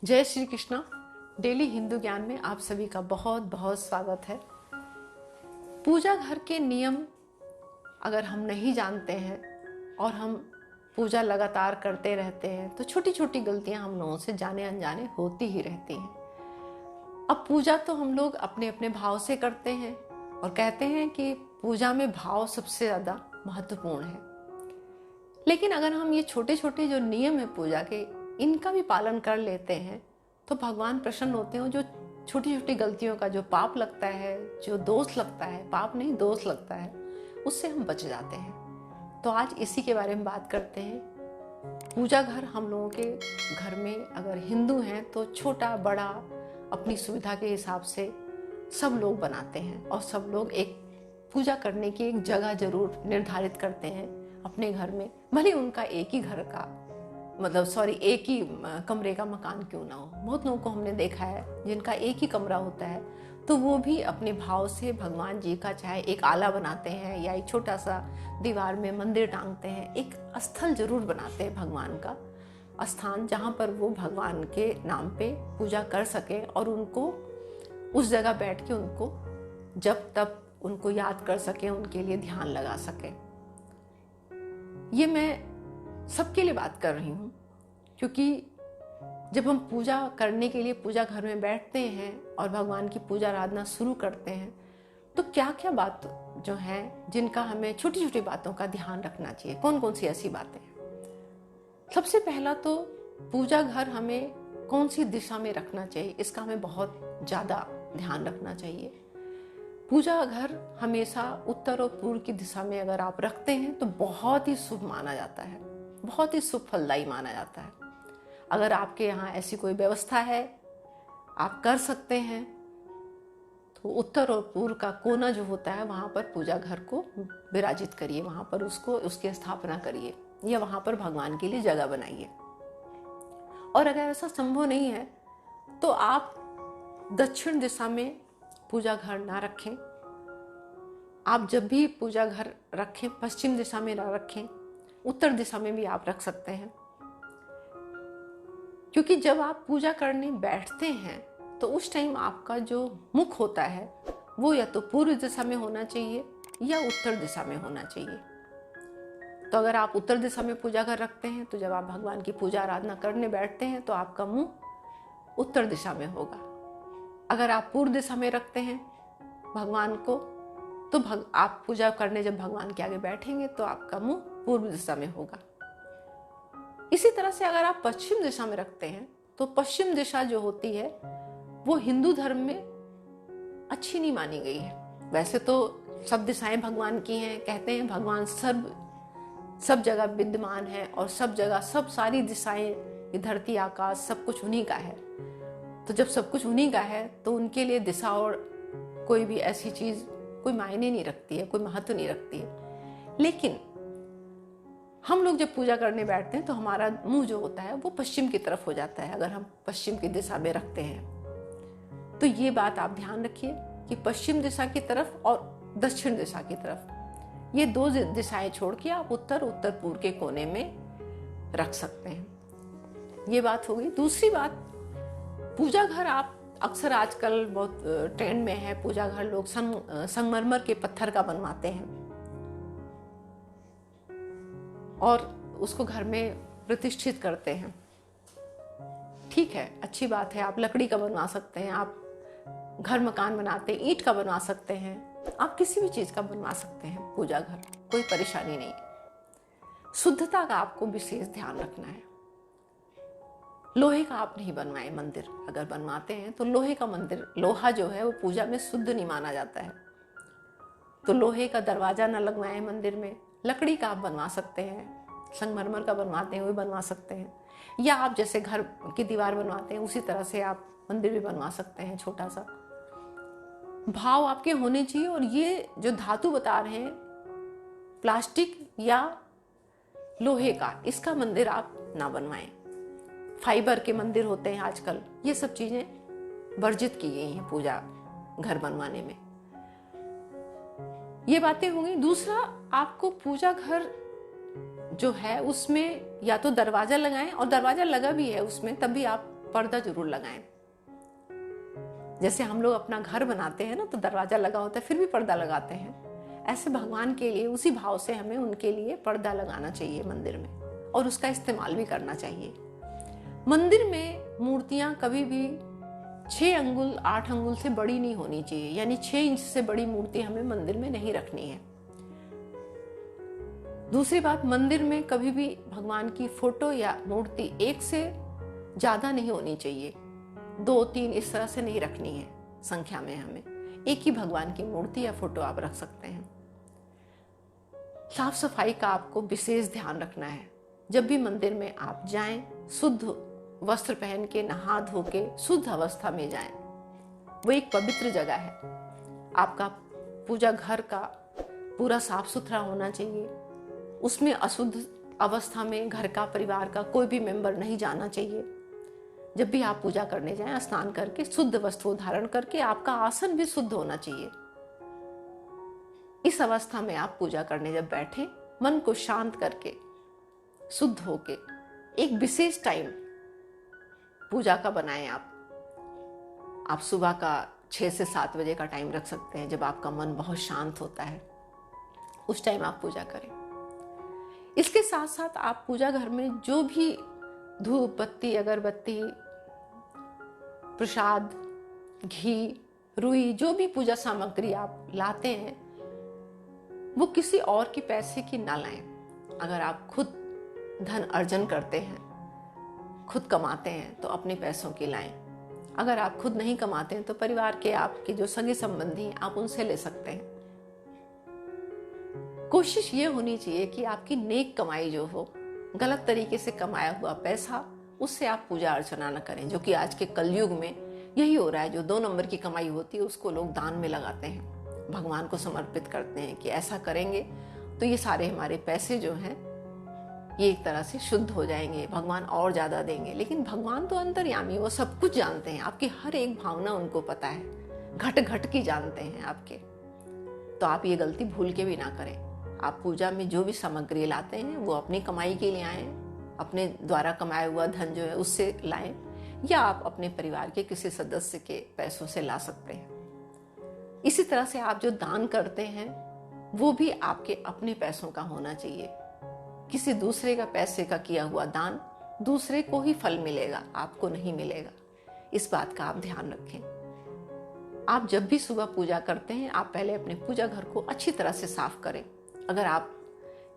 जय श्री कृष्णा। डेली हिंदू ज्ञान में आप सभी का बहुत बहुत स्वागत है। पूजा घर के नियम अगर हम नहीं जानते हैं और हम पूजा लगातार करते रहते हैं तो छोटी छोटी गलतियां हम लोगों से जाने अनजाने होती ही रहती हैं। अब पूजा तो हम लोग अपने अपने भाव से करते हैं और कहते हैं कि पूजा में भाव सबसे ज़्यादा महत्वपूर्ण है। लेकिन अगर हम ये छोटे छोटे जो नियम है पूजा के, इनका भी पालन कर लेते हैं तो भगवान प्रसन्न होते हैं। जो छोटी छोटी गलतियों का जो पाप लगता है, जो दोष लगता है, पाप नहीं दोष लगता है, उससे हम बच जाते हैं। तो आज इसी के बारे में बात करते हैं। पूजा घर हम लोगों के घर में अगर हिंदू हैं तो छोटा बड़ा अपनी सुविधा के हिसाब से सब लोग बनाते हैं और सब लोग एक पूजा करने की एक जगह जरूर निर्धारित करते हैं अपने घर में। भले उनका एक ही घर का एक ही कमरे का मकान क्यों ना हो। बहुत लोगों को हमने देखा है जिनका एक ही कमरा होता है तो वो भी अपने भाव से भगवान जी का चाहे एक आला बनाते हैं या एक छोटा सा दीवार में मंदिर टांगते हैं, एक स्थल जरूर बनाते हैं भगवान का स्थान, जहाँ पर वो भगवान के नाम पे पूजा कर सके और उनको उस जगह बैठ के उनको जब तब उनको याद कर सके, उनके लिए ध्यान लगा सके। ये मैं सबके लिए बात कर रही हूँ क्योंकि जब हम पूजा करने के लिए पूजा घर में बैठते हैं और भगवान की पूजा आराधना शुरू करते हैं तो क्या क्या बात जो है जिनका हमें छोटी छोटी बातों का ध्यान रखना चाहिए। कौन कौन सी ऐसी बातें हैं? सबसे पहला तो पूजा घर हमें कौन सी दिशा में रखना चाहिए, इसका हमें बहुत ज़्यादा ध्यान रखना चाहिए। पूजा घर हमेशा उत्तर और पूर्व की दिशा में अगर आप रखते हैं तो बहुत ही शुभ माना जाता है, बहुत ही शुभ फलदायी माना जाता है। अगर आपके यहाँ ऐसी कोई व्यवस्था है, आप कर सकते हैं, तो उत्तर और पूर्व का कोना जो होता है वहाँ पर पूजा घर को विराजित करिए, वहाँ पर उसकी स्थापना करिए या वहाँ पर भगवान के लिए जगह बनाइए। और अगर ऐसा संभव नहीं है तो आप दक्षिण दिशा में पूजा घर ना रखें। आप जब भी पूजा घर रखें पश्चिम दिशा में ना रखें, उत्तर दिशा में भी आप रख सकते हैं। क्योंकि जब आप पूजा करने बैठते हैं तो उस टाइम आपका जो मुख होता है वो या तो पूर्व दिशा में होना चाहिए या उत्तर दिशा में होना चाहिए। तो अगर आप उत्तर दिशा में पूजा घर रखते हैं तो जब आप भगवान की पूजा आराधना करने बैठते हैं तो आपका मुंह उत्तर दिशा में होगा। अगर आप पूर्व दिशा में रखते हैं भगवान को तो आप पूजा करने जब भगवान के आगे बैठेंगे तो आपका मुंह पूर्व दिशा में होगा। इसी तरह से अगर आप पश्चिम दिशा में रखते हैं तो पश्चिम दिशा जो होती है वो हिंदू धर्म में अच्छी नहीं मानी गई है। वैसे तो सब दिशाएं भगवान की हैं, कहते हैं भगवान सब जगह विद्यमान है और सब जगह सब सारी दिशाएं, धरती आकाश सब कुछ उन्हीं का है। तो जब सब कुछ उन्हीं का है तो उनके लिए दिशा और कोई भी ऐसी चीज कोई मायने नहीं रखती है, कोई महत्व नहीं रखती है। लेकिन हम लोग जब पूजा करने बैठते हैं तो हमारा मुंह जो होता है वो पश्चिम की तरफ हो जाता है। अगर हम पश्चिम की दिशा में रखते हैं तो ये बात आप ध्यान रखिए कि पश्चिम दिशा की तरफ और दक्षिण दिशा की तरफ, ये दो दिशाएं छोड़ के आप उत्तर पूर्व के कोने में रख सकते हैं। ये बात हो गई। दूसरी बात, पूजा घर आप अक्सर आजकल बहुत ट्रेंड में है, पूजा घर लोग संगमरमर के पत्थर का बनवाते हैं और उसको घर में प्रतिष्ठित करते हैं। ठीक है, अच्छी बात है। आप लकड़ी का बनवा सकते हैं, आप घर मकान बनाते हैं ईंट का बनवा सकते हैं, आप किसी भी चीज का बनवा सकते हैं पूजा घर, कोई परेशानी नहीं। शुद्धता का आपको विशेष ध्यान रखना है। लोहे का आप नहीं बनवाए मंदिर, अगर बनवाते हैं तो लोहे का मंदिर, लोहा जो है वो पूजा में शुद्ध नहीं माना जाता है, तो लोहे का दरवाजा ना लगवाएं मंदिर में। लकड़ी का आप बनवा सकते हैं, संगमरमर का बनवाते हैं वो बनवा सकते हैं, या आप जैसे घर की दीवार बनवाते हैं उसी तरह से आप मंदिर भी बनवा सकते हैं। छोटा सा भाव आपके होने चाहिए। और ये जो धातु बता रहे हैं प्लास्टिक या लोहे का, इसका मंदिर आप ना बनवाएं। फाइबर के मंदिर होते हैं आजकल, ये सब चीजें वर्जित की गई हैं पूजा घर बनवाने में। ये बातें हो गई। दूसरा, आपको पूजा घर जो है उसमें या तो दरवाजा लगाएं, और दरवाजा लगा भी है उसमें तब भी आप पर्दा जरूर लगाएं। जैसे हम लोग अपना घर बनाते हैं ना, तो दरवाजा लगा होता है फिर भी पर्दा लगाते हैं, ऐसे भगवान के लिए उसी भाव से हमें उनके लिए पर्दा लगाना चाहिए मंदिर में, और उसका इस्तेमाल भी करना चाहिए। मंदिर में मूर्तियां कभी भी 6 अंगुल 8 अंगुल से बड़ी नहीं होनी चाहिए, यानी 6 इंच से बड़ी मूर्ति हमें मंदिर में नहीं रखनी है। दूसरी बात, मंदिर में कभी भी भगवान की फोटो या मूर्ति एक से ज्यादा नहीं होनी चाहिए, 2-3 इस तरह से नहीं रखनी है संख्या में। हमें एक ही भगवान की मूर्ति या फोटो आप रख सकते हैं। साफ सफाई का आपको विशेष ध्यान रखना है। जब भी मंदिर में आप जाएं, शुद्ध वस्त्र पहन के, नहा धो के शुद्ध अवस्था में जाएं। वो एक पवित्र जगह है। आपका पूजा घर का पूरा साफ सुथरा होना चाहिए। उसमें अशुद्ध अवस्था में घर का, परिवार का कोई भी मेंबर नहीं जाना चाहिए। जब भी आप पूजा करने जाएं, स्नान करके शुद्ध वस्त्र धारण करके, आपका आसन भी शुद्ध होना चाहिए। इस अवस्था में आप पूजा करने जब बैठे, मन को शांत करके, शुद्ध होके, एक विशेष टाइम पूजा का बनाएं। आप सुबह का 6 से 7 बजे का टाइम रख सकते हैं, जब आपका मन बहुत शांत होता है, उस टाइम आप पूजा करें। इसके साथ साथ आप पूजा घर में जो भी धूप बत्ती, अगरबत्ती, प्रसाद, घी, रुई, जो भी पूजा सामग्री आप लाते हैं, वो किसी और के पैसे की ना लाएं। अगर आप खुद धन अर्जन करते हैं, खुद कमाते हैं, तो अपने पैसों की लाएं। अगर आप खुद नहीं कमाते हैं तो परिवार के, आपके जो सगे संबंधी हैं, आप उनसे ले सकते हैं। कोशिश ये होनी चाहिए कि आपकी नेक कमाई जो हो, गलत तरीके से कमाया हुआ पैसा, उससे आप पूजा अर्चना न करें, जो कि आज के कलयुग में यही हो रहा है। जो 2 नंबर की कमाई होती है उसको लोग दान में लगाते हैं, भगवान को समर्पित करते हैं कि ऐसा करेंगे तो ये सारे हमारे पैसे जो हैं ये एक तरह से शुद्ध हो जाएंगे, भगवान और ज्यादा देंगे। लेकिन भगवान तो अंतर्यामी, वो सब कुछ जानते हैं, आपकी हर एक भावना उनको पता है, घट घट की जानते हैं आपके। तो आप ये गलती भूल के भी ना करें। आप पूजा में जो भी सामग्री लाते हैं वो अपनी कमाई के लिए आए, अपने द्वारा कमाया हुआ धन जो है उससे लाएं, या आप अपने परिवार के किसी सदस्य के पैसों से ला सकते हैं। इसी तरह से आप जो दान करते हैं वो भी आपके अपने पैसों का होना चाहिए। किसी दूसरे का पैसे का किया हुआ दान दूसरे को ही फल मिलेगा, आपको नहीं मिलेगा। इस बात का आप ध्यान रखें। आप जब भी सुबह पूजा करते हैं, आप पहले अपने पूजा घर को अच्छी तरह से साफ करें। अगर आप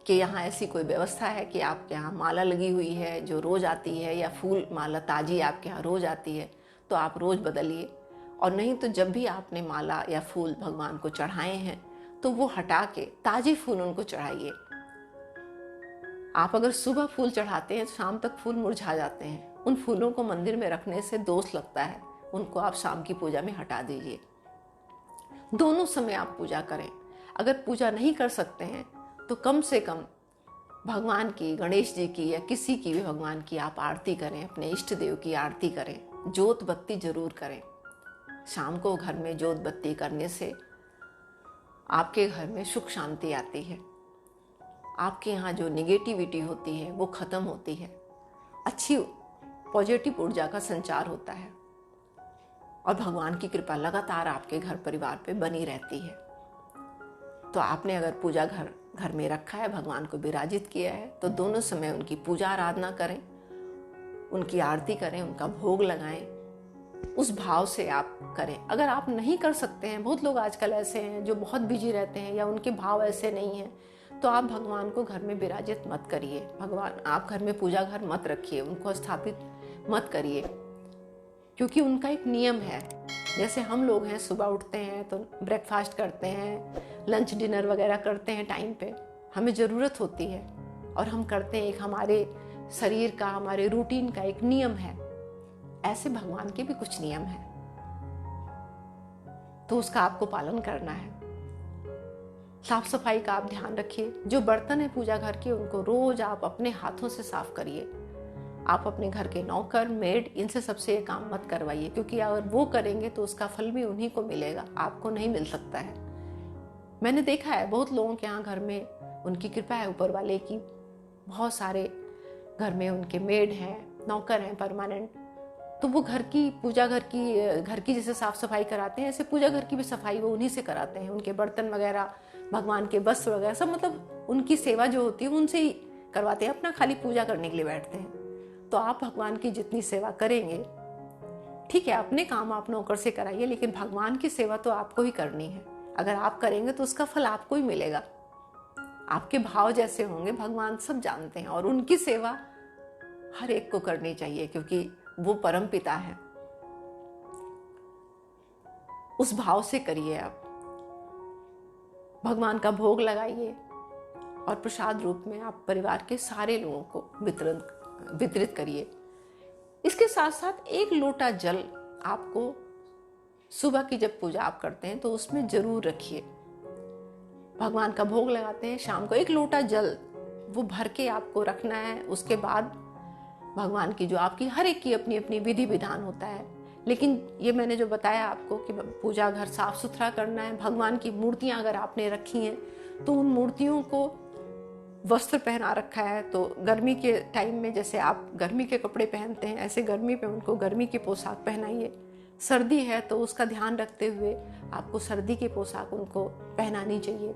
के यहाँ ऐसी कोई व्यवस्था है कि आपके यहाँ माला लगी हुई है जो रोज आती है, या फूल माला ताजी आपके यहाँ रोज आती है, तो आप रोज बदलिए। और नहीं तो जब भी आपने माला या फूल भगवान को चढ़ाए हैं तो वो हटा के ताजे फूल उनको चढ़ाइए। आप अगर सुबह फूल चढ़ाते हैं, शाम तक फूल मुरझा जाते हैं। उन फूलों को मंदिर में रखने से दोष लगता है, उनको आप शाम की पूजा में हटा दीजिए। दोनों समय आप पूजा करें। अगर पूजा नहीं कर सकते हैं तो कम से कम भगवान की, गणेश जी की या किसी की भी भगवान की आप आरती करें, अपने इष्ट देव की आरती करें, जोत बत्ती जरूर करें। शाम को घर में जोत बत्ती करने से आपके घर में सुख शांति आती है, आपके यहाँ जो निगेटिविटी होती है वो खत्म होती है, अच्छी पॉजिटिव ऊर्जा का संचार होता है, और भगवान की कृपा लगातार आपके घर परिवार पे बनी रहती है। तो आपने अगर पूजा घर में रखा है, भगवान को विराजित किया है, तो दोनों समय उनकी पूजा आराधना करें, उनकी आरती करें, उनका भोग लगाएं, उस भाव से आप करें। अगर आप नहीं कर सकते हैं, बहुत लोग आजकल ऐसे हैं जो बहुत बिजी रहते हैं या उनके भाव ऐसे नहीं हैं, तो आप भगवान को घर में विराजित मत करिए। भगवान, आप घर में पूजा घर मत रखिए, उनको स्थापित मत करिए, क्योंकि उनका एक नियम है। जैसे हम लोग हैं, सुबह उठते हैं तो ब्रेकफास्ट करते हैं, लंच डिनर वगैरह करते हैं टाइम पे, हमें ज़रूरत होती है और हम करते हैं, एक हमारे शरीर का, हमारे रूटीन का एक नियम है। ऐसे भगवान के भी कुछ नियम हैं, तो उसका आपको पालन करना है। साफ सफाई का आप ध्यान रखिए। जो बर्तन है पूजा घर के, उनको रोज आप अपने हाथों से साफ करिए। आप अपने घर के नौकर, मेड, इनसे सबसे ये काम मत करवाइए, क्योंकि अगर वो करेंगे तो उसका फल भी उन्हीं को मिलेगा, आपको नहीं मिल सकता है। मैंने देखा है बहुत लोगों के यहाँ घर में उनकी कृपा है ऊपर वाले की, बहुत सारे घर में उनके मेड हैं, नौकर हैं परमानेंट, तो वो घर की जैसे साफ सफाई कराते हैं, ऐसे पूजा घर की भी सफाई वो उन्हीं से कराते हैं। उनके बर्तन वगैरह, भगवान के वस्त्र वगैरह सब, मतलब उनकी सेवा जो होती है उनसे ही करवाते हैं, अपना खाली पूजा करने के लिए बैठते हैं। तो आप भगवान की जितनी सेवा करेंगे, ठीक है अपने काम आप नौकर से कराइए, लेकिन भगवान की सेवा तो आपको ही करनी है। अगर आप करेंगे तो उसका फल आपको ही मिलेगा। आपके भाव जैसे होंगे भगवान सब जानते हैं, और उनकी सेवा हर एक को करनी चाहिए, क्योंकि वो परम पिता है। उस भाव से करिए आप। भगवान का भोग लगाइए और प्रसाद रूप में आप परिवार के सारे लोगों को वितरित करिए। इसके साथ साथ 1 लोटा जल आपको सुबह की जब पूजा आप करते हैं तो उसमें जरूर रखिए। भगवान का भोग लगाते हैं शाम को, 1 लोटा जल वो भर के आपको रखना है। उसके बाद भगवान की जो आपकी हर एक की अपनी अपनी विधि विधान होता है, लेकिन ये मैंने जो बताया आपको कि पूजा घर साफ सुथरा करना है। भगवान की मूर्तियां अगर आपने रखी हैं तो उन मूर्तियों को वस्त्र पहना रखा है, तो गर्मी के टाइम में जैसे आप गर्मी के कपड़े पहनते हैं, ऐसे गर्मी पे उनको गर्मी की पोशाक पहनाइए। सर्दी है तो उसका ध्यान रखते हुए आपको सर्दी की पोशाक उनको पहनानी चाहिए।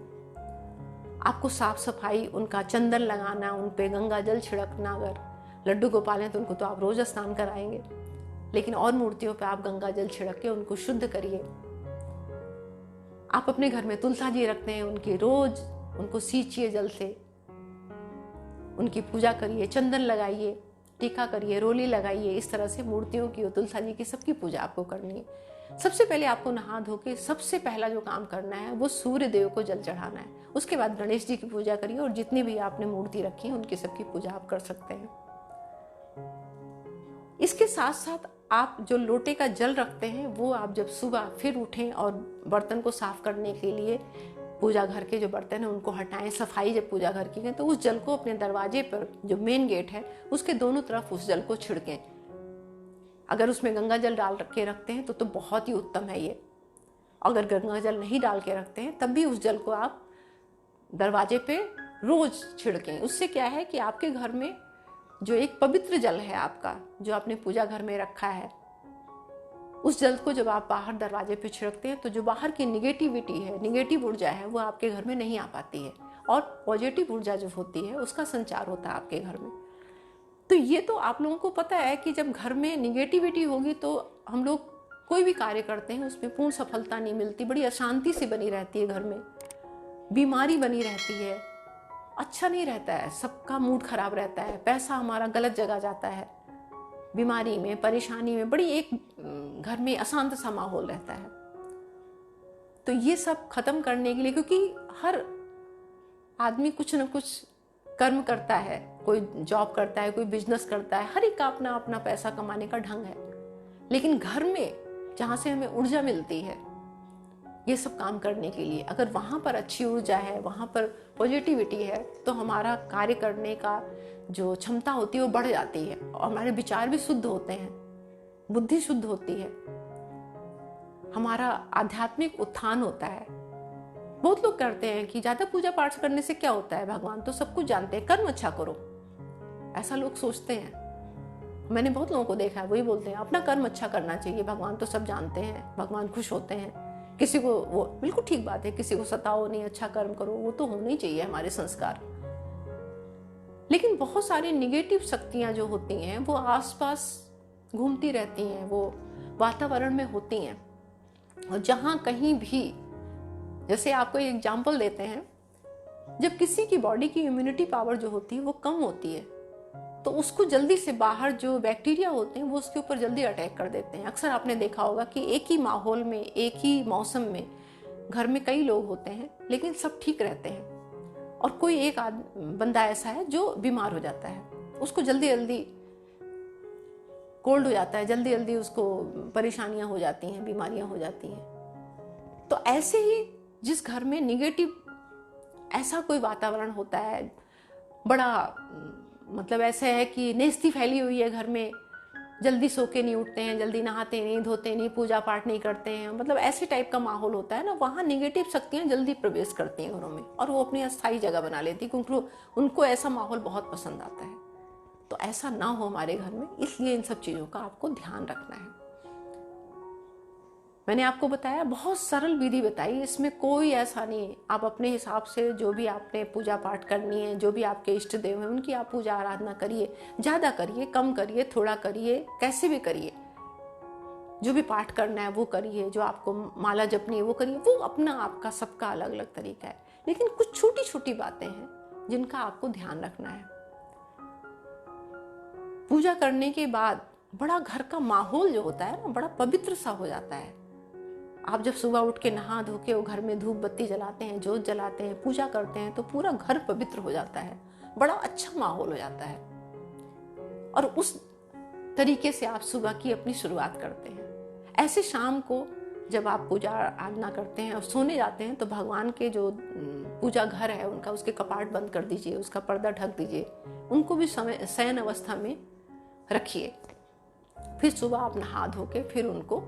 आपको साफ सफाई, उनका चंदन लगाना, उन पे गंगा जल छिड़कना। अगर लड्डू गोपाल हैं तो उनको तो आप रोज स्नान कराएंगे, लेकिन और मूर्तियों पे आप गंगा जल छिड़क के उनको शुद्ध करिए। आप अपने घर में तुलसा जी रखते हैं, उनकी रोज उनको सींचिए जल से, उनकी पूजा करिए, चंदन लगाइए, टीका करिए, रोली लगाइए। इस तरह से मूर्तियों की और तुलसा जी की सबकी पूजा आपको करनी है। सबसे पहले आपको नहा धो के सबसे पहला जो काम करना है वो सूर्य देव को जल चढ़ाना है। उसके बाद गणेश जी की पूजा करिए, और जितनी भी आपने मूर्ति रखी है उनकी सबकी पूजा आप कर सकते हैं। इसके साथ साथ आप जो लोटे का जल रखते हैं वो आप जब सुबह फिर उठें और बर्तन को साफ करने के लिए पूजा घर के जो बर्तन हैं उनको हटाएं, सफाई जब पूजा घर की है तो उस जल को अपने दरवाजे पर जो मेन गेट है उसके दोनों तरफ उस जल को छिड़कें। अगर उसमें गंगा जल डाल के रखते हैं तो बहुत ही उत्तम है ये। अगर गंगा जल नहीं डाल के रखते हैं तब भी उस जल को आप दरवाजे पे रोज छिड़कें। उससे क्या है कि आपके घर में जो एक पवित्र जल है आपका, जो आपने पूजा घर में रखा है, उस जल को जब आप बाहर दरवाजे पे छिड़कते हैं तो जो बाहर की निगेटिविटी है, निगेटिव ऊर्जा है, वो आपके घर में नहीं आ पाती है, और पॉजिटिव ऊर्जा जो होती है उसका संचार होता है आपके घर में। तो ये तो आप लोगों को पता है कि जब घर में निगेटिविटी होगी तो हम लोग कोई भी कार्य करते हैं उसमें पूर्ण सफलता नहीं मिलती, बड़ी अशांति सी बनी रहती है घर में, बीमारी बनी रहती है, अच्छा नहीं रहता है, सबका मूड खराब रहता है, पैसा हमारा गलत जगह जाता है, बीमारी में, परेशानी में, बड़ी एक घर में अशांत सा माहौल रहता है। तो ये सब खत्म करने के लिए, क्योंकि हर आदमी कुछ न कुछ कर्म करता है, कोई जॉब करता है, कोई बिजनेस करता है, हर एक का अपना अपना पैसा कमाने का ढंग है, लेकिन घर में जहाँ से हमें ऊर्जा मिलती है ये सब काम करने के लिए, अगर वहाँ पर अच्छी ऊर्जा है, वहाँ पर पॉजिटिविटी है, तो हमारा कार्य करने का जो क्षमता होती है वो बढ़ जाती है, और हमारे विचार भी शुद्ध होते हैं, बुद्धि शुद्ध होती है, हमारा आध्यात्मिक उत्थान होता है। बहुत लोग करते हैं कि ज्यादा पूजा पाठ करने से क्या होता है, भगवान तो सब कुछ जानते हैं, कर्म अच्छा करो, ऐसा लोग सोचते हैं। मैंने बहुत लोगों को देखा है, वही बोलते हैं अपना कर्म अच्छा करना चाहिए, भगवान तो सब जानते हैं, भगवान खुश होते हैं। किसी को, वो बिल्कुल ठीक बात है, किसी को सताओ नहीं, अच्छा कर्म करो, वो तो होना ही चाहिए हमारे संस्कार। लेकिन बहुत सारी निगेटिव शक्तियां जो होती हैं वो आसपास घूमती रहती हैं, वो वातावरण में होती हैं, और जहां कहीं भी, जैसे आपको एक एग्जांपल देते हैं, जब किसी की बॉडी की इम्यूनिटी पावर जो होती है वो कम होती है तो उसको जल्दी से बाहर जो बैक्टीरिया होते हैं वो उसके ऊपर जल्दी अटैक कर देते हैं। अक्सर आपने देखा होगा कि एक ही माहौल में, एक ही मौसम में घर में कई लोग होते हैं लेकिन सब ठीक रहते हैं, और कोई एक बंदा ऐसा है जो बीमार हो जाता है, उसको जल्दी जल्दी कोल्ड हो जाता है, जल्दी जल्दी उसको परेशानियां हो जाती हैं, बीमारियां हो जाती हैं। तो ऐसे ही जिस घर में निगेटिव ऐसा कोई वातावरण होता है, बड़ा मतलब ऐसा है कि नेस्ती फैली हुई है घर में, जल्दी सो के नहीं उठते हैं, जल्दी नहाते नहीं, धोते नहीं, पूजा पाठ नहीं करते हैं, मतलब ऐसे टाइप का माहौल होता है ना, वहाँ निगेटिव शक्तियाँ जल्दी प्रवेश करती हैं घरों में, और वो अपनी अस्थायी जगह बना लेती है, क्योंकि उनको ऐसा माहौल बहुत पसंद आता है। तो ऐसा ना हो हमारे घर में, इसलिए इन सब चीज़ों का आपको ध्यान रखना है। मैंने आपको बताया, बहुत सरल विधि बताई, इसमें कोई ऐसा नहीं। आप अपने हिसाब से जो भी आपने पूजा पाठ करनी है, जो भी आपके इष्ट देव हैं, उनकी आप पूजा आराधना करिए। ज़्यादा करिए, कम करिए, थोड़ा करिए, कैसे भी करिए। जो भी पाठ करना है वो करिए, जो आपको माला जपनी है वो करिए। वो अपना आपका सबका अलग अलग तरीका है, लेकिन कुछ छोटी छोटी बातें हैं जिनका आपको ध्यान रखना है। पूजा करने के बाद बड़ा घर का माहौल जो होता है ना, बड़ा पवित्र सा हो जाता है। आप जब सुबह उठ के नहा धो के वो घर में धूप बत्ती जलाते हैं, जोत जलाते हैं, पूजा करते हैं, तो पूरा घर पवित्र हो जाता है, बड़ा अच्छा माहौल हो जाता है। और उस तरीके से आप सुबह की अपनी शुरुआत करते हैं। ऐसे शाम को जब आप पूजा आराधना करते हैं और सोने जाते हैं, तो भगवान के जो पूजा घर है उनका, उसके कपाट बंद कर दीजिए, उसका पर्दा ढक दीजिए, उनको भी शयन अवस्था में रखिए। फिर सुबह आप नहा धो के फिर उनको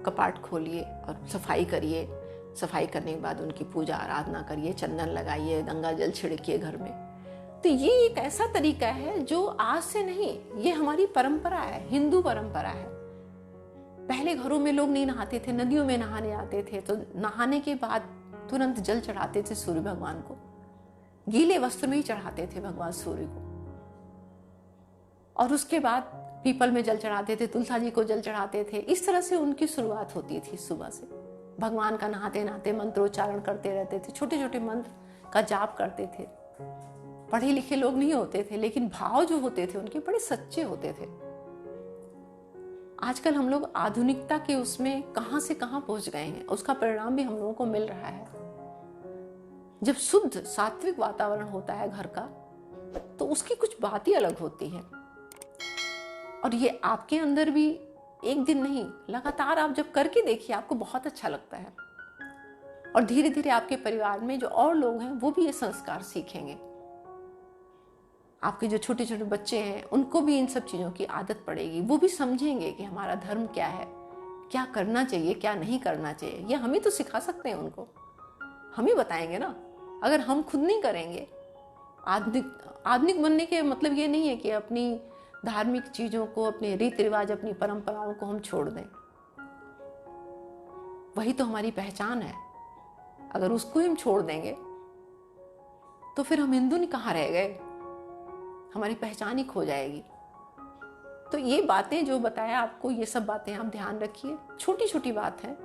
कपाट खोलिए और सफाई करिए। सफाई करने के बाद उनकी पूजा आराधना करिए, चंदन लगाइए, गंगा जल छिड़किए घर में। तो ये एक ऐसा तरीका है जो आज से नहीं, ये हमारी परंपरा है, हिंदू परंपरा है। पहले घरों में लोग नहीं नहाते थे, नदियों में नहाने आते थे, तो नहाने के बाद तुरंत जल चढ़ाते थे सूर्य भगवान को, गीले वस्त्र में ही चढ़ाते थे भगवान सूर्य को। और उसके बाद पीपल में जल चढ़ाते थे, तुलसा जी को जल चढ़ाते थे। इस तरह से उनकी शुरुआत होती थी सुबह से। भगवान का नहाते नहाते मंत्रोच्चारण करते रहते थे, छोटे छोटे मंत्र का जाप करते थे। पढ़े लिखे लोग नहीं होते थे, लेकिन भाव जो होते थे उनके बड़े सच्चे होते थे। आजकल हम लोग आधुनिकता के उसमें कहां से कहां पहुंच गए हैं, उसका परिणाम भी हम लोगों को मिल रहा है। जब शुद्ध सात्विक वातावरण होता है घर का, तो उसकी कुछ बात ही अलग होती है। और ये आपके अंदर भी एक दिन नहीं, लगातार आप जब करके देखिए, आपको बहुत अच्छा लगता है। और धीरे धीरे आपके परिवार में जो और लोग हैं वो भी ये संस्कार सीखेंगे। आपके जो छोटे छोटे बच्चे हैं उनको भी इन सब चीज़ों की आदत पड़ेगी। वो भी समझेंगे कि हमारा धर्म क्या है, क्या करना चाहिए, क्या नहीं करना चाहिए। ये हम ही तो सिखा सकते हैं उनको, हम ही बताएंगे ना। अगर हम खुद नहीं करेंगे, आधुनिक बनने के मतलब ये नहीं है कि अपनी धार्मिक चीज़ों को, अपने रीति रिवाज, अपनी परंपराओं को हम छोड़ दें। वही तो हमारी पहचान है। अगर उसको हम छोड़ देंगे तो फिर हम हिंदू नहीं कहाँ रह गए, हमारी पहचान ही खो जाएगी। तो ये बातें जो बताया आपको, ये सब बातें आप ध्यान रखिए। छोटी छोटी बात है।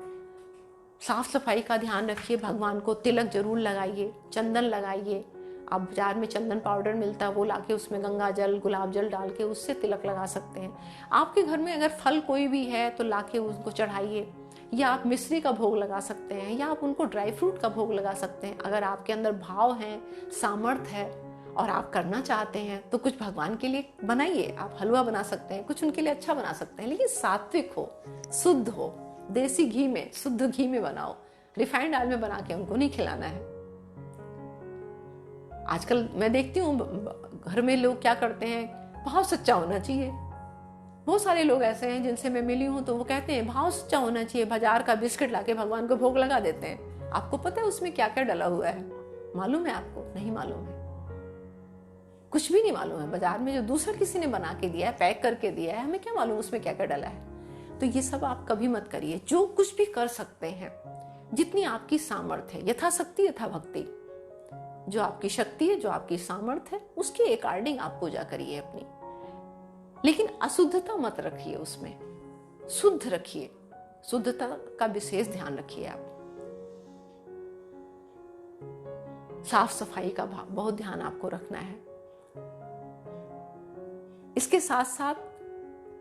साफ सफाई का ध्यान रखिए, भगवान को तिलक जरूर लगाइए, चंदन लगाइए। आप बाजार में चंदन पाउडर मिलता है, वो लाके उसमें गंगा जल, गुलाब जल डाल के उससे तिलक लगा सकते हैं। आपके घर में अगर फल कोई भी है तो लाके उसको चढ़ाइए, या आप मिश्री का भोग लगा सकते हैं, या आप उनको ड्राई फ्रूट का भोग लगा सकते हैं। अगर आपके अंदर भाव है, सामर्थ्य है और आप करना चाहते हैं तो कुछ भगवान के लिए बनाइए। आप हलवा बना सकते हैं, कुछ उनके लिए अच्छा बना सकते हैं, लेकिन सात्विक हो, शुद्ध हो, देसी घी में, शुद्ध घी में बनाओ। रिफाइंड ऑयल में बना के उनको नहीं खिलाना है। आजकल मैं देखती हूँ घर में लोग क्या करते हैं, भाव सच्चा होना चाहिए। बहुत सारे लोग ऐसे हैं जिनसे मैं मिली हूँ, तो वो कहते हैं भाव सच्चा होना चाहिए। बाजार का बिस्किट लाके भगवान को भोग लगा देते हैं। आपको पता है उसमें क्या क्या डला हुआ है? मालूम है आपको? नहीं मालूम है, कुछ भी नहीं मालूम है। बाजार में जो दूसरा किसी ने बना के दिया है, पैक करके दिया है, हमें क्या मालूम उसमें क्या क्या डला है। तो ये सब आप कभी मत करिए। जो कुछ भी कर सकते हैं, जितनी आपकी सामर्थ्य है, यथाशक्ति यथा भक्ति, जो आपकी शक्ति है, जो आपकी सामर्थ्य है, उसके अकॉर्डिंग आप पूजा करिए अपनी। लेकिन अशुद्धता मत रखिए उसमें, शुद्ध रखिए। शुद्धता का विशेष ध्यान रखिए आप। साफ सफाई का बहुत ध्यान आपको रखना है। इसके साथ साथ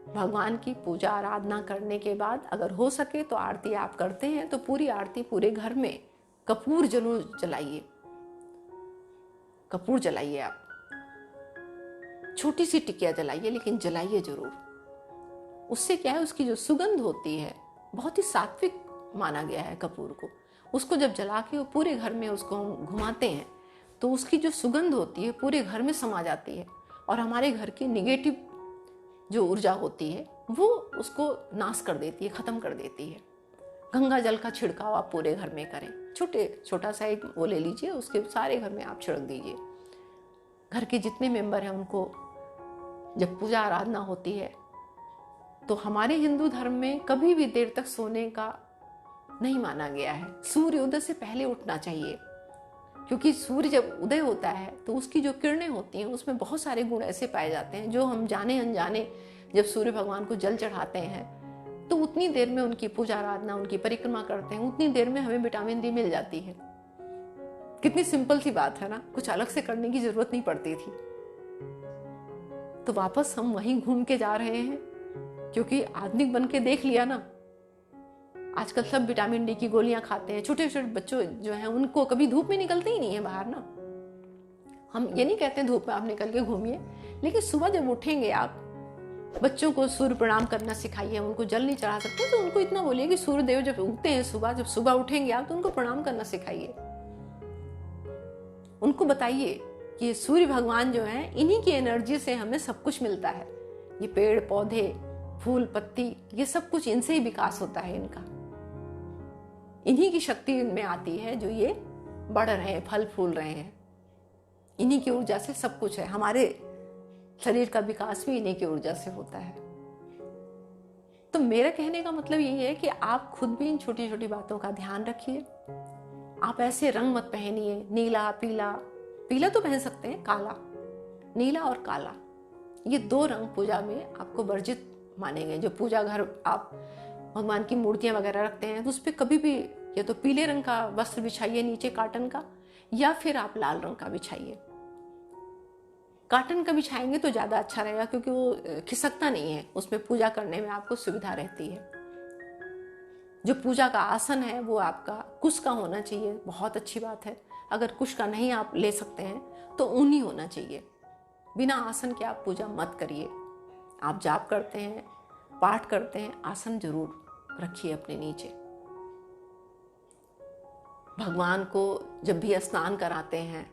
भगवान की पूजा आराधना करने के बाद अगर हो सके तो आरती आप करते हैं तो पूरी आरती पूरे घर में कपूर जरूर जलाइए। कपूर जलाइए आप, छोटी सी टिकिया जलाइए, लेकिन जलाइए जरूर। उससे क्या है, उसकी जो सुगंध होती है, बहुत ही सात्विक माना गया है कपूर को। उसको जब जला के वो पूरे घर में उसको हम घुमाते हैं तो उसकी जो सुगंध होती है पूरे घर में समा जाती है, और हमारे घर की निगेटिव जो ऊर्जा होती है वो उसको नाश कर देती है, खत्म कर देती है। गंगा जल का छिड़काव आप पूरे घर में करें। छोटा सा एक वो ले लीजिए, उसके सारे घर में आप छिड़क दीजिए। घर के जितने मेंबर हैं उनको जब पूजा आराधना होती है तो हमारे हिंदू धर्म में कभी भी देर तक सोने का नहीं माना गया है। सूर्योदय से पहले उठना चाहिए, क्योंकि सूर्य जब उदय होता है तो उसकी जो किरणें होती हैं उसमें बहुत सारे गुण ऐसे पाए जाते हैं जो हम जाने अनजाने जब सूर्य भगवान को जल चढ़ाते हैं तो उतनी देर में उनकी पूजा आराधना, उनकी परिक्रमा करते हैं, उतनी देर में हमें विटामिन डी मिल जाती है। कितनी सिंपल सी बात है ना, कुछ अलग से करने की जरूरत नहीं पड़ती थी। तो वापस हम वहीं घूम के जा रहे हैं, क्योंकि आधुनिक बन के देख लिया ना, आजकल सब विटामिन डी की गोलियां खाते हैं। छोटे छोटे बच्चों जो हैं उनको कभी धूप में निकलते ही नहीं है बाहर ना। हम ये नहीं कहते हैं धूप में आप निकल के घूमिए, लेकिन सुबह जब उठेंगे आप बच्चों को सूर्य प्रणाम करना सिखाइए। उनको जल नहीं चढ़ा सकते तो उनको इतना बोलिए कि सूर्य देव जब उगते हैं सुबह, जब सुबह उठेंगे आप तो उनको प्रणाम करना सिखाइए। उनको बताइए कि सूर्य भगवान जो है इन्हीं की एनर्जी से हमें सब कुछ मिलता है। ये पेड़ पौधे फूल पत्ती ये सब कुछ इनसे ही विकास होता है इनका, इन्हीं की शक्ति इनमें आती है जो ये बढ़ रहे हैं, फल फूल रहे हैं। इन्हीं की ऊर्जा से सब कुछ है। हमारे शरीर का विकास भी इन्हीं की ऊर्जा से होता है। तो मेरा कहने का मतलब यही है कि आप खुद भी इन छोटी छोटी बातों का ध्यान रखिए। आप ऐसे रंग मत पहनिए, नीला पीला, पीला तो पहन सकते हैं, काला, नीला और काला, ये 2 रंग पूजा में आपको वर्जित माने गए। जो पूजा घर आप भगवान की मूर्तियां वगैरह रखते हैं तो उस पर कभी भी या तो पीले रंग का वस्त्र बिछाइए नीचे कॉटन का, या फिर आप लाल रंग का बिछाइए। कॉटन का बिछाएंगे तो ज़्यादा अच्छा रहेगा, क्योंकि वो खिसकता नहीं है, उसमें पूजा करने में आपको सुविधा रहती है। जो पूजा का आसन है वो आपका कुश का होना चाहिए, बहुत अच्छी बात है। अगर कुश का नहीं आप ले सकते हैं तो ऊनी होना चाहिए। बिना आसन के आप पूजा मत करिए। आप जाप करते हैं, पाठ करते हैं, आसन जरूर रखिए अपने नीचे। भगवान को जब भी स्नान कराते हैं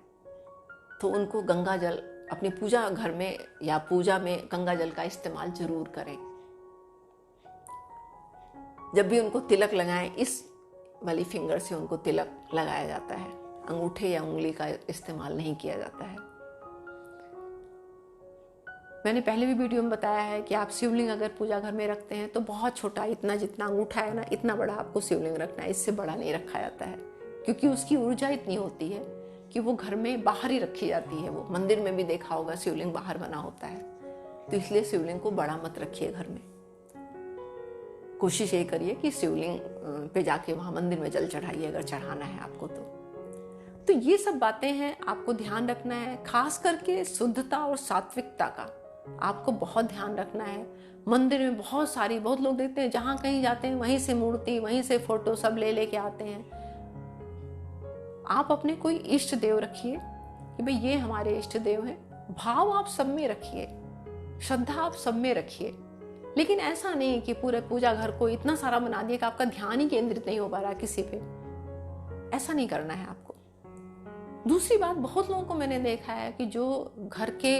तो उनको गंगा जल अपनी पूजा घर में या पूजा में गंगा जल का इस्तेमाल जरूर करें। जब भी उनको तिलक लगाएं, इस वाली फिंगर से उनको तिलक लगाया जाता है, अंगूठे या उंगली का इस्तेमाल नहीं किया जाता है। मैंने पहले भी वीडियो में बताया है कि आप शिवलिंग अगर पूजा घर में रखते हैं तो बहुत छोटा, इतना जितना अंगूठा है ना इतना बड़ा आपको शिवलिंग रखना है, इससे बड़ा नहीं रखा जाता है, क्योंकि उसकी ऊर्जा इतनी होती है कि वो घर में बाहर ही रखी जाती है। वो मंदिर में भी देखा होगा शिवलिंग बाहर बना होता है, तो इसलिए शिवलिंग को बड़ा मत रखिए घर में। कोशिश ये करिए कि शिवलिंग पे जाके वहां मंदिर में जल चढ़ाइए अगर चढ़ाना है आपको तो ये सब बातें हैं, आपको ध्यान रखना है। खास करके शुद्धता और सात्विकता का आपको बहुत ध्यान रखना है। मंदिर में बहुत लोग देखते हैं जहां कहीं जाते हैं वहीं से मूर्ति, वहीं से फोटो सब ले लेके आते हैं। आप अपने कोई इष्ट देव रखिए कि भाई ये हमारे इष्ट देव हैं। भाव आप सब में रखिए, श्रद्धा आप सब में रखिए, लेकिन ऐसा नहीं कि पूरे पूजा घर को इतना सारा बना दिया कि आपका ध्यान ही केंद्रित नहीं हो पा रहा किसी पे। ऐसा नहीं करना है आपको। दूसरी बात, बहुत लोगों को मैंने देखा है कि जो घर के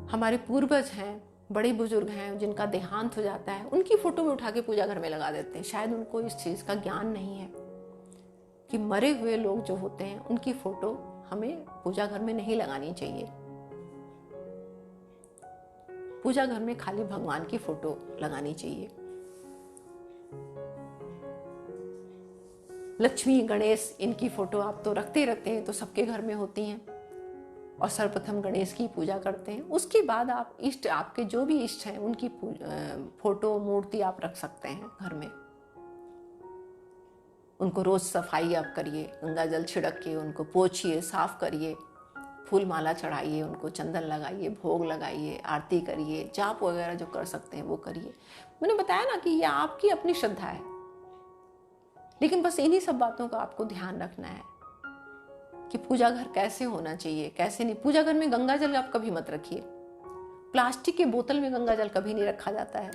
हमारे पूर्वज हैं, बड़े बुजुर्ग हैं, जिनका देहांत हो जाता है, उनकी फोटो भी उठा के पूजा घर में लगा देते हैं। शायद उनको इस चीज का ज्ञान नहीं है कि मरे हुए लोग जो होते हैं उनकी फोटो हमें पूजा घर में नहीं लगानी चाहिए। पूजा घर में खाली भगवान की फोटो लगानी चाहिए। लक्ष्मी गणेश इनकी फोटो आप तो रखते हैं, तो सबके घर में होती हैं, और सर्वप्रथम गणेश की पूजा करते हैं। उसके बाद आप इष्ट, आपके जो भी इष्ट हैं उनकी फोटो मूर्ति आप रख सकते हैं घर में। उनको रोज सफाई आप करिए, गंगा जल छिड़क के उनको पोछिए, साफ करिए, फूल माला चढ़ाइए, उनको चंदन लगाइए, भोग लगाइए, आरती करिए, जाप वगैरह जो कर सकते हैं वो करिए। मैंने बताया ना कि ये आपकी अपनी श्रद्धा है, लेकिन बस इन्हीं सब बातों का आपको ध्यान रखना है कि पूजा घर कैसे होना चाहिए, कैसे नहीं। पूजा घर में गंगा जल आप कभी मत रखिए। प्लास्टिक के बोतल में गंगा जल कभी नहीं रखा जाता है।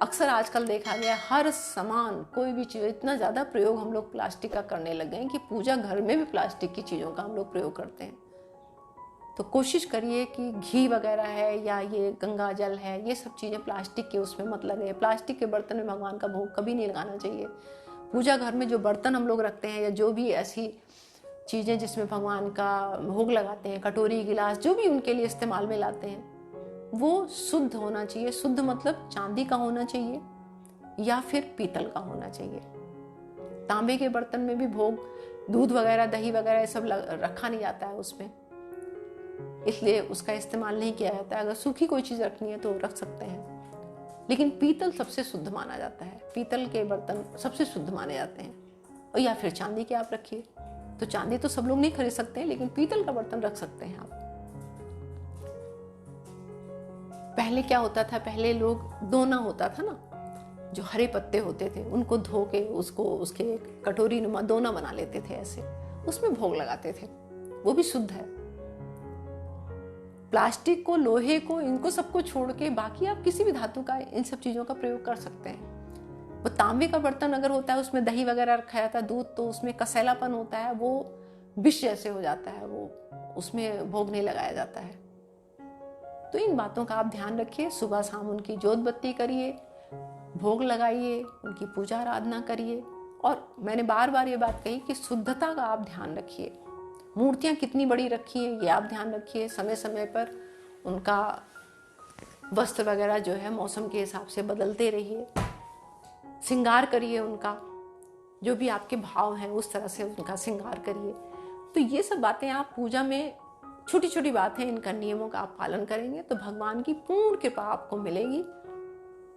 अक्सर आजकल देखा गया हर सामान, कोई भी चीज, इतना ज्यादा प्रयोग हम लोग प्लास्टिक का करने लग गए हैं कि पूजा घर में भी प्लास्टिक की चीजों का हम लोग प्रयोग करते हैं। तो कोशिश करिए कि घी वगैरह है या ये गंगा जल है, ये सब चीजें प्लास्टिक के उसमें मत लगे। प्लास्टिक के बर्तन में भगवान का भोग कभी नहीं लगाना चाहिए। पूजा घर में जो बर्तन हम लोग रखते हैं या जो भी ऐसी चीजें जिसमें भगवान का भोग लगाते हैं, कटोरी गिलास जो भी उनके लिए इस्तेमाल में लाते हैं, वो शुद्ध होना चाहिए। शुद्ध मतलब चांदी का होना चाहिए या फिर पीतल का होना चाहिए। तांबे के बर्तन में भी भोग, दूध वगैरह, दही वगैरह सब रखा नहीं जाता है उसमें, इसलिए उसका इस्तेमाल नहीं किया जाता है। अगर सूखी कोई चीज़ रखनी है तो रख सकते हैं, लेकिन पीतल सबसे शुद्ध माना जाता है। पीतल के बर्तन सबसे शुद्ध माने जाते हैं। और या फिर चांदी के आप रखिए, तो चांदी तो सब लोग नहीं खरीद सकते हैं, लेकिन पीतल का बर्तन रख सकते हैं आप। पहले क्या होता था, पहले लोग दोना होता था ना, जो हरे पत्ते होते थे उनको धो के उसको उसके कटोरी नुमा दोना बना लेते थे, ऐसे उसमें भोग लगाते थे, वो भी शुद्ध है। प्लास्टिक को, लोहे को, इनको सबको छोड़ के बाकी आप किसी भी धातु का इन सब चीजों का प्रयोग कर सकते हैं। वो तांबे का बर्तन अगर होता है, उसमें दही वगैरह रखा जाता है, दूध, तो उसमें कसैलापन होता है, वो विष जैसे हो जाता है, वो उसमें भोग नहीं लगाया जाता है। तो इन बातों का आप ध्यान रखिए। सुबह शाम उनकी जोत बत्ती करिए, भोग लगाइए, उनकी पूजा आराधना करिए। और मैंने बार बार ये बात कही कि शुद्धता का आप ध्यान रखिए। मूर्तियां कितनी बड़ी रखी है ये आप ध्यान रखिए। समय समय पर उनका वस्त्र वगैरह जो है मौसम के हिसाब से बदलते रहिए। श्रृंगार करिए उनका, जो भी आपके भाव हैं उस तरह से उनका श्रृंगार करिए। तो ये सब बातें आप पूजा में, छोटी छोटी बातें, इनका नियमों का आप पालन करेंगे तो भगवान की पूर्ण कृपा आपको मिलेगी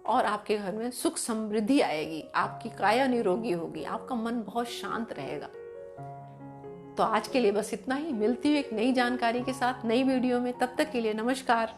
और आपके घर में सुख समृद्धि आएगी, आपकी काया निरोगी होगी, आपका मन बहुत शांत रहेगा। तो आज के लिए बस इतना ही। मिलती हूँ एक नई जानकारी के साथ नई वीडियो में। तब तक के लिए नमस्कार।